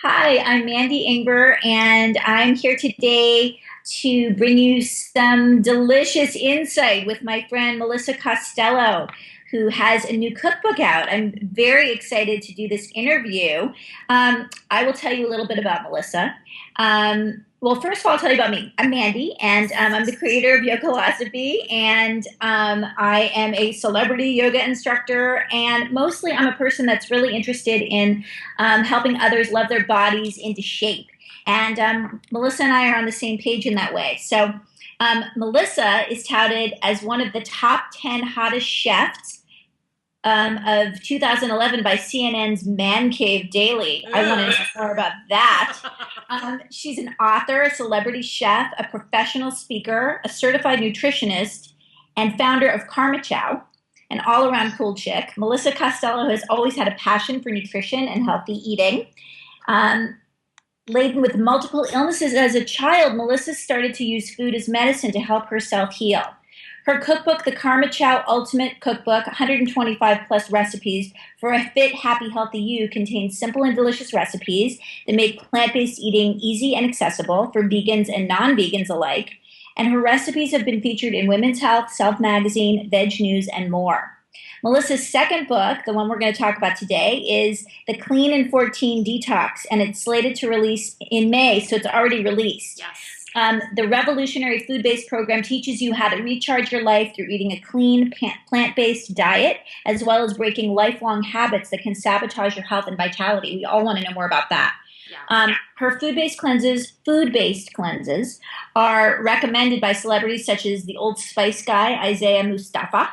Hi, I'm Mandy Ingber, and I'm here today to bring you some delicious insight with my friend Melissa Costello, who has a new cookbook out. I'm very excited to do this interview. I will tell you a little bit about Melissa. Well, first of all, I'll tell you about me. I'm Mandy, and I'm the creator of Yogalosophy, and I am a celebrity yoga instructor, and mostly I'm a person that's really interested in helping others love their bodies into shape. And Melissa and I are on the same page in that way. So, Melissa is touted as one of the top 10 hottest chefs of 2011 by CNN's Man Cave Daily. I want to know more about that. She's an author, a celebrity chef, a professional speaker, a certified nutritionist, and founder of Karma Chow, an all around cool chick. Melissa Costello has always had a passion for nutrition and healthy eating. Um, Laden with multiple illnesses as a child, Melissa started to use food as medicine to help herself heal. Her cookbook, The Karma Chow Ultimate Cookbook, 125 plus recipes for a fit, happy, healthy you, contains simple and delicious recipes that make plant based eating easy and accessible for vegans and non vegans alike. And her recipes have been featured in Women's Health, Self Magazine, Veg News, and more. Melissa's second book, the one we're going to talk about today, is The Clean in 14 Detox, and it's slated to release in May, so it's already released. Yes. The revolutionary food-based program teaches you how to recharge your life through eating a clean, plant-based diet, as well as breaking lifelong habits that can sabotage your health and vitality. We all want to know more about that. Yeah. Her food-based cleanses are recommended by celebrities such as the Old Spice guy, Isaiah Mustafa,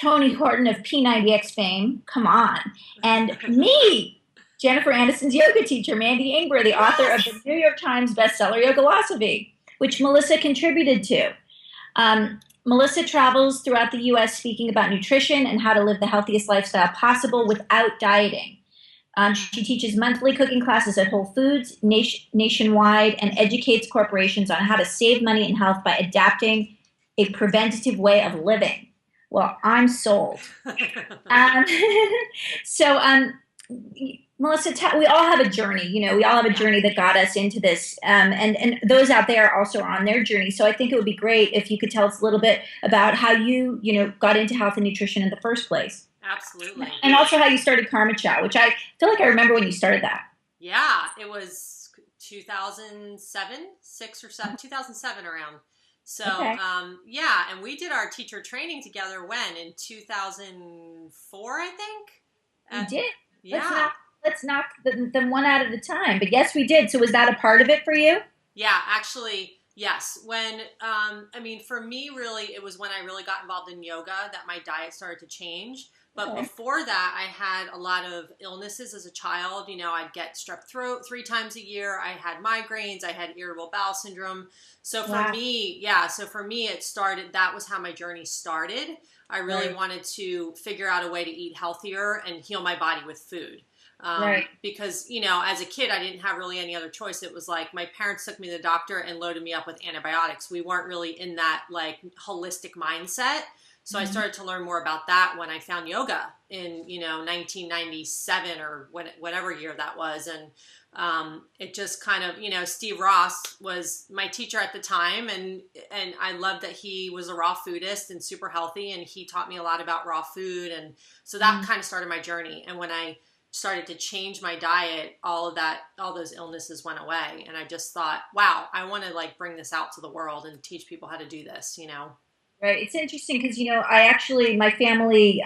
Tony Horton of P90X fame, come on, and me, Jennifer Aniston's yoga teacher, Mandy Ingber, the author of the New York Times bestseller Yogalosophy, which Melissa contributed to. Melissa travels throughout the U.S. speaking about nutrition and how to live the healthiest lifestyle possible without dieting. She teaches monthly cooking classes at Whole Foods nationwide and educates corporations on how to save money and health by adapting a preventative way of living. Well, I'm sold. Um, so, Melissa, we all have a journey. You know, we all have a journey that got us into this, and those out there also are on their journey. So, I think it would be great if you could tell us a little bit about how you got into health and nutrition in the first place. Absolutely. And also how you started Karma Chow, which I feel like I remember when you started that. Yeah, it was 2007, 2007 around. So, Okay. yeah, and we did our teacher training together when? In 2004, I think? We did. Yeah. Let's knock them one out at a time. But yes, we did. So was that a part of it for you? Yeah, actually, yes. When, for me, really, it was when I really got involved in yoga that my diet started to change. But Okay. before that, I had a lot of illnesses as a child. You know, I'd get strep throat 3 times a year. I had migraines. I had irritable bowel syndrome. So for Wow. me, yeah, so for me, it started, that was how my journey started. I really Right. wanted to figure out a way to eat healthier and heal my body with food. Right. Because, you know, as a kid, I didn't have really any other choice. It was like my parents took me to the doctor and loaded me up with antibiotics. We weren't really in that like holistic mindset. So I started to learn more about that when I found yoga in, 1997 or whatever year that was. And it just kind of, Steve Ross was my teacher at the time. And I loved that he was a raw foodist and super healthy. And he taught me a lot about raw food. And so that kind of started my journey. And when I started to change my diet, all those illnesses went away. And I just thought, wow, I want to like bring this out to the world and teach people how to do this. Right. It's interesting because, my family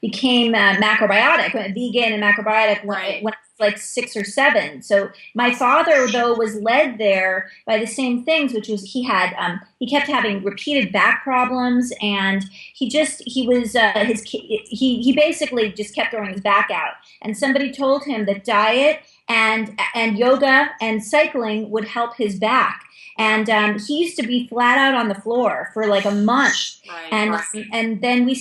became macrobiotic, vegan and macrobiotic Right. when I was like 6 or 7. So my father, though, was led there by the same things, which was he kept having repeated back problems, and he basically just kept throwing his back out. And somebody told him that diet and yoga and cycling would help his back. And he used to be flat out on the floor for like a month. Right. And then we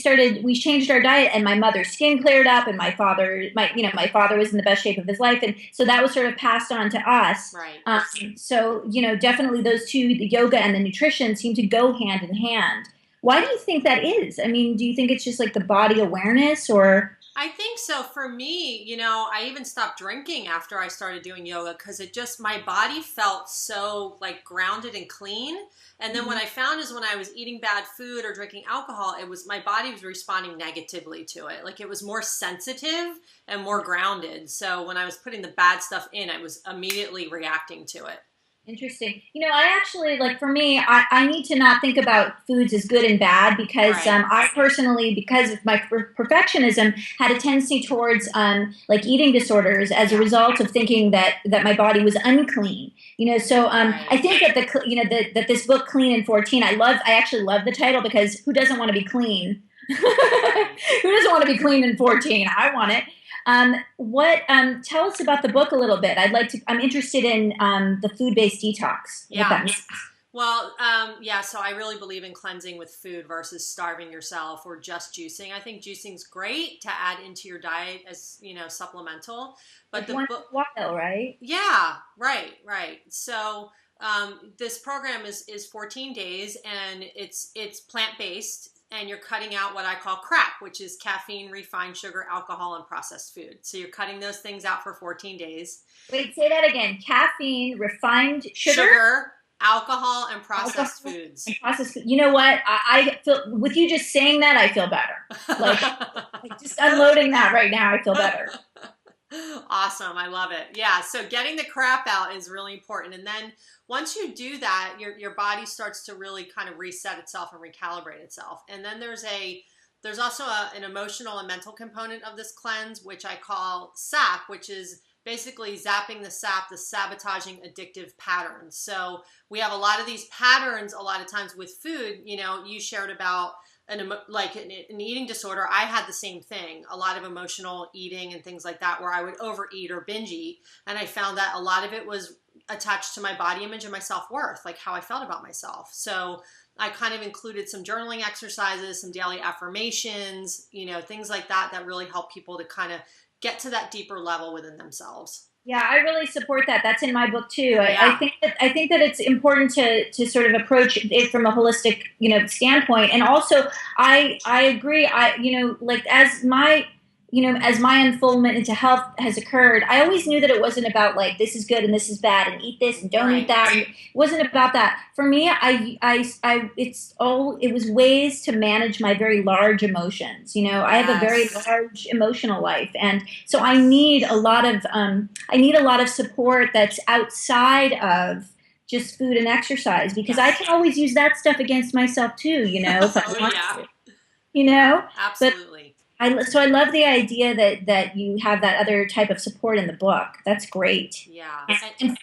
changed our diet, and my mother's skin cleared up, and my father was in the best shape of his life, and so that was sort of passed on to us. Right. So definitely those two, the yoga and the nutrition, seem to go hand in hand. Why do you think that is? I mean, do you think it's just like the body awareness, or? I think so. For me, I even stopped drinking after I started doing yoga because my body felt so like grounded and clean. And then what I found is when I was eating bad food or drinking alcohol, my body was responding negatively to it. Like it was more sensitive and more grounded. So when I was putting the bad stuff in, I was immediately reacting to it. Interesting. I actually, like for me, I need to not think about foods as good and bad because Right. I personally, because of my perfectionism, had a tendency towards like eating disorders as a result of thinking that my body was unclean. So I Right. think that that this book, Clean in 14, I actually love the title because who doesn't want to be clean? Right. Who doesn't want to be clean in 14? I want it. Tell us about the book a little bit. I'm interested in the food-based detox. What Yeah. that means. Well, yeah, so I really believe in cleansing with food versus starving yourself or just juicing. I think juicing's great to add into your diet as, supplemental. But Like once in a while, right? yeah, right, right. So this program is 14 days and it's plant-based and you're cutting out what I call crap, which is caffeine, refined sugar, alcohol, and processed food. So you're cutting those things out for 14 days. Wait, say that again. Caffeine, refined Sugar, alcohol, and processed alcohol, foods. and processed food. You know what? I feel with you just saying that, I feel better. Like just unloading that right now, I feel better. Awesome. I love it. Yeah. So getting the crap out is really important. And then once you do that, your body starts to really kind of reset itself and recalibrate itself. And then there's also an emotional and mental component of this cleanse, which I call SAP, which is basically zapping the SAP, the sabotaging addictive patterns. So we have a lot of these patterns a lot of times with food. You shared about an eating disorder. I had the same thing, a lot of emotional eating and things like that, where I would overeat or binge eat. And I found that a lot of it was attached to my body image and my self-worth, like how I felt about myself. So I kind of included some journaling exercises, some daily affirmations, things like that really help people to kind of get to that deeper level within themselves. Yeah, I really support that. That's in my book too. Yeah. I think that it's important to sort of approach it from a holistic, standpoint. And also, I agree. Like as my unfoldment into health has occurred, I always knew that it wasn't about like this is good and this is bad and eat this and don't eat that. And it wasn't about that. For me, it was ways to manage my very large emotions. I have a very large emotional life, and so I need a lot of support that's outside of just food and exercise because I can always use that stuff against myself too. If I want to. Absolutely. So I love the idea that you have that other type of support in the book. That's great. Yeah. And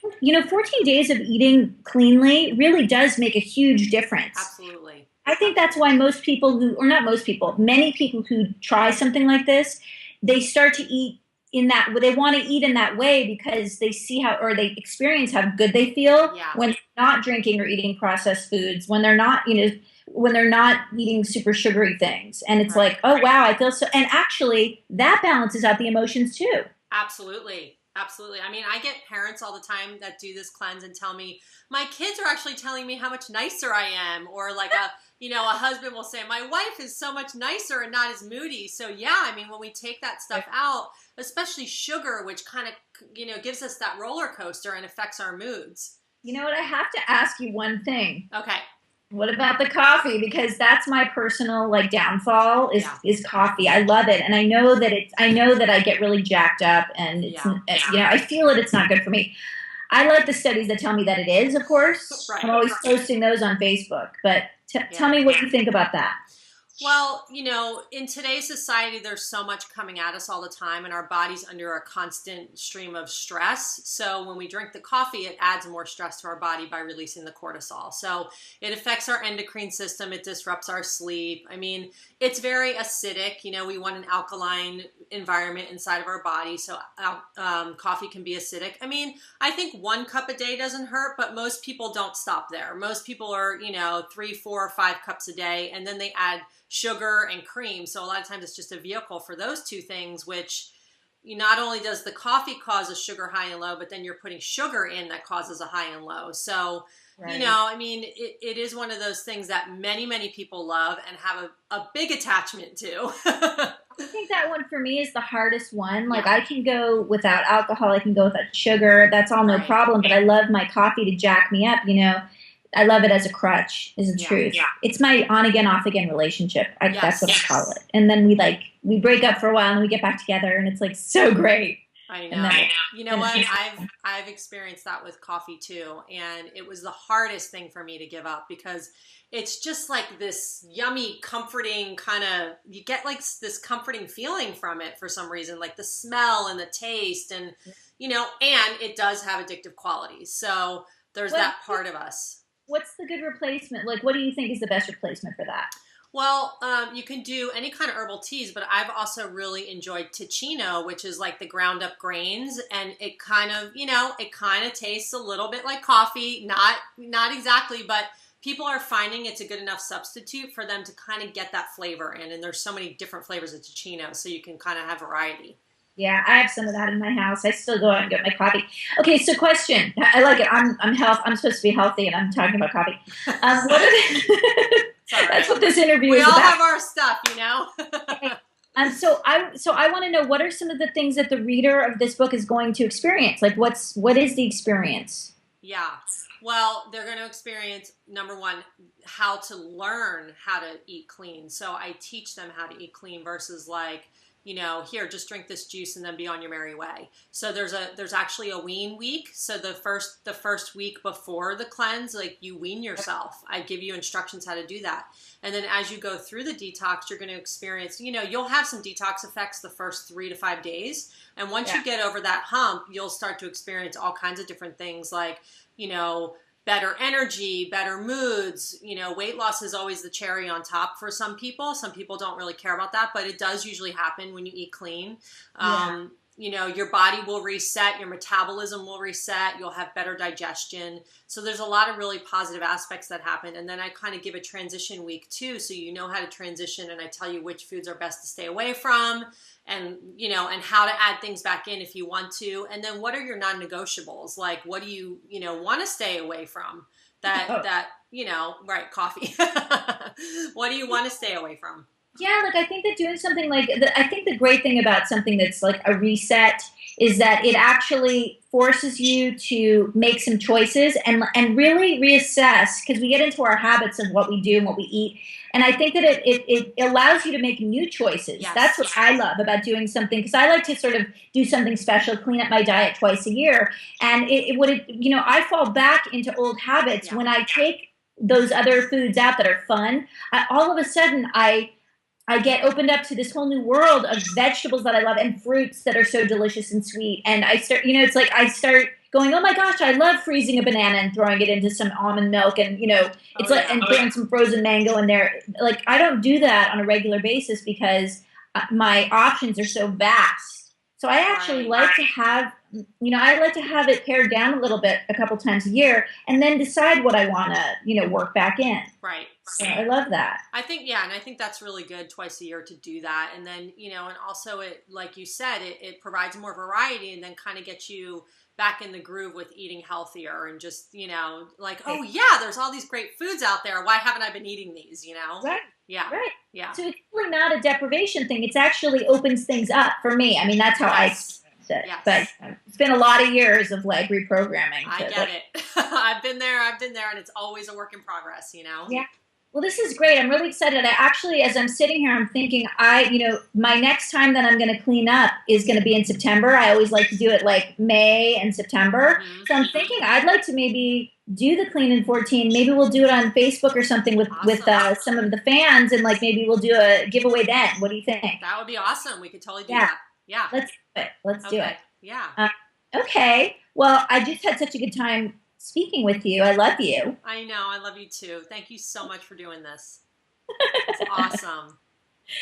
14 days of eating cleanly really does make a huge difference. Absolutely. I think that's why many people who try something like this, they start to eat they want to eat in that way because they see they experience how good they feel when they're not drinking or eating processed foods, when they're not eating super sugary things. And it's like, oh, wow, I feel so. And actually, that balances out the emotions too. Absolutely. Absolutely. I mean, I get parents all the time that do this cleanse and tell me, my kids are actually telling me how much nicer I am. Or like a husband will say, my wife is so much nicer and not as moody. So yeah, I mean, when we take that stuff out, especially sugar, which kind of, gives us that roller coaster and affects our moods. You know what? I have to ask you one thing. Okay. What about the coffee? Because that's my personal downfall is coffee. I love it, and I know that I get really jacked up, and I feel that it's not good for me. I like the studies that tell me that it is. Of course, I'm always posting those on Facebook. But tell me what you think about that. Well, in today's society, there's so much coming at us all the time, and our body's under a constant stream of stress. So when we drink the coffee, it adds more stress to our body by releasing the cortisol. So it affects our endocrine system. It disrupts our sleep. I mean, it's very acidic. We want an alkaline environment inside of our body. So coffee can be acidic. I mean, I think 1 cup a day doesn't hurt, but most people don't stop there. Most people are, 3, 4, 5 cups a day, and then they add sugar and cream. So a lot of times it's just a vehicle for those two things, which not only does the coffee cause a sugar high and low, but then you're putting sugar in that causes a high and low. So, I mean, it is one of those things that many, many people love and have a big attachment to. I think that one for me is the hardest one. Like Yeah, I can go without alcohol, I can go without sugar. That's all no right. problem. But I love my coffee to jack me up. I love it as a crutch. Is the Yeah. truth. Yeah. It's my on again, off again relationship. That's what I Yes. call it. And then we break up for a while and we get back together, and it's like so great. I And then know. You know what? I've experienced that with coffee too, and it was the hardest thing for me to give up because it's just like this yummy, comforting kind of you get like this comforting feeling from it for some reason, like the smell and the taste and and it does have addictive qualities. So there's what that part of us. what's the good replacement? Like, what do you think is the best replacement for that? Well, you can do any kind of herbal teas, but I've also really enjoyed Ticino, which is like the ground up grains, and it kind of, it kind of tastes a little bit like coffee, not exactly, but people are finding it's a good enough substitute for them to kind of get that flavor in, and there's so many different flavors of Ticino, so you can kind of have variety. Yeah, I have some of that in my house. I still go out and get my coffee. Okay, so question. I like it. I'm supposed to be healthy, and I'm talking about coffee. What are the, Sorry. That's what this interview We is all about. have our stuff. So I want to know, what are some of the things that the reader of this book is going to experience? Like, what is the experience? Yeah. Well, they're going to experience, number one, how to learn how to eat clean. So I teach them how to eat clean versus like, here, just drink this juice and then be on your merry way. So there's actually a wean week. So the first week before the cleanse, like you wean yourself. I give you instructions how to do that. And then as you go through the detox, you're going to experience, you'll have some detox effects the first 3 to 5 days. And once you get over that hump, you'll start to experience all kinds of different things like, better energy, better moods. Weight loss is always the cherry on top for some people. Some people don't really care about that, but it does usually happen when you eat clean. Yeah. Your body will reset, your metabolism will reset, you'll have better digestion. So there's a lot of really positive aspects that happen. And then I kind of give a transition week too, so you know how to transition, and I tell you which foods are best to stay away from, and and how to add things back in if you want to. And then what are your non-negotiables? Like, what do you want to stay away from? Right, coffee. What do you want to stay away from? Yeah, like I think that doing something I think the great thing about something that's like a reset is that it actually forces you to make some choices and really reassess, because we get into our habits of what we do and what we eat. And I think that it allows you to make new choices. Yes. That's what I love about doing something, because I like to sort of do something special, clean up my diet twice a year. And I fall back into old habits when I take those other foods out that are fun. All of a sudden, I get opened up to this whole new world of vegetables that I love and fruits that are so delicious and sweet. And I start, it's like I start going, oh my gosh, I love freezing a banana and throwing it into some almond milk, and and throwing some frozen mango in there. Like, I don't do that on a regular basis because my options are so vast. So I actually like to have, I like to have it pared down a little bit a couple times a year, and then decide what I want to, work back in. Right. So I love that. I think, and I think that's really good twice a year to do that. And then, and also it, like you said, it provides more variety and then kind of gets you back in the groove with eating healthier and just, like, oh yeah, there's all these great foods out there. Why haven't I been eating these, Right. Yeah. Right. Yeah. So it's really not a deprivation thing. It's actually opens things up for me. I mean, that's how I experience it. Yes. But it's been a lot of years of like reprogramming. I get it. I've been there, and it's always a work in progress, Yeah. Well, this is great. I'm really excited. I actually, as I'm sitting here, I'm thinking my next time that I'm going to clean up is going to be in September. I always like to do it like May and September. Mm-hmm. So I'm thinking I'd like to maybe do the Clean in 14. Maybe we'll do it on Facebook or something with some of the fans, and like maybe we'll do a giveaway then. What do you think? That would be awesome. We could totally do that. Yeah. Let's do it. Let's do it. Yeah. Okay. Well, I just had such a good time speaking with you. I love you. I know. I love you too. Thank you so much for doing this. It's awesome.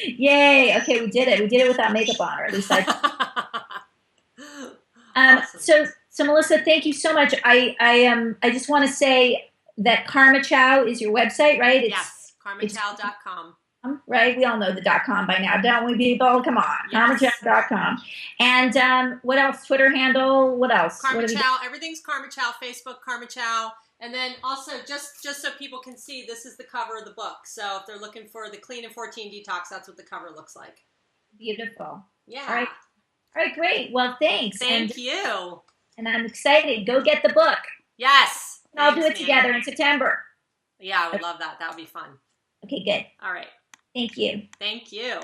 Yay. Okay, we did it. We did it without makeup on, or at least I. Awesome. So Melissa, thank you so much. I just want to say that Karma Chow is your website, right? Yes, karmachow.com. Right? We all know the .com by now, don't we, people? Come on. Yes. karmachow.com. And what else? Twitter handle? What else? Karma Chow. Everything's Karma Chow. Facebook, Karma Chow. And then also, just so people can see, this is the cover of the book. So if they're looking for the Clean in 14 Detox, that's what the cover looks like. Beautiful. Yeah. All right. All right, great. Well, thanks. Thank you. And I'm excited. Go get the book. Yes. And I'll do Thanks, it Nanny. together in September. Yeah, I would love that. That would be fun. Okay, good. All right. Thank you. Thank you.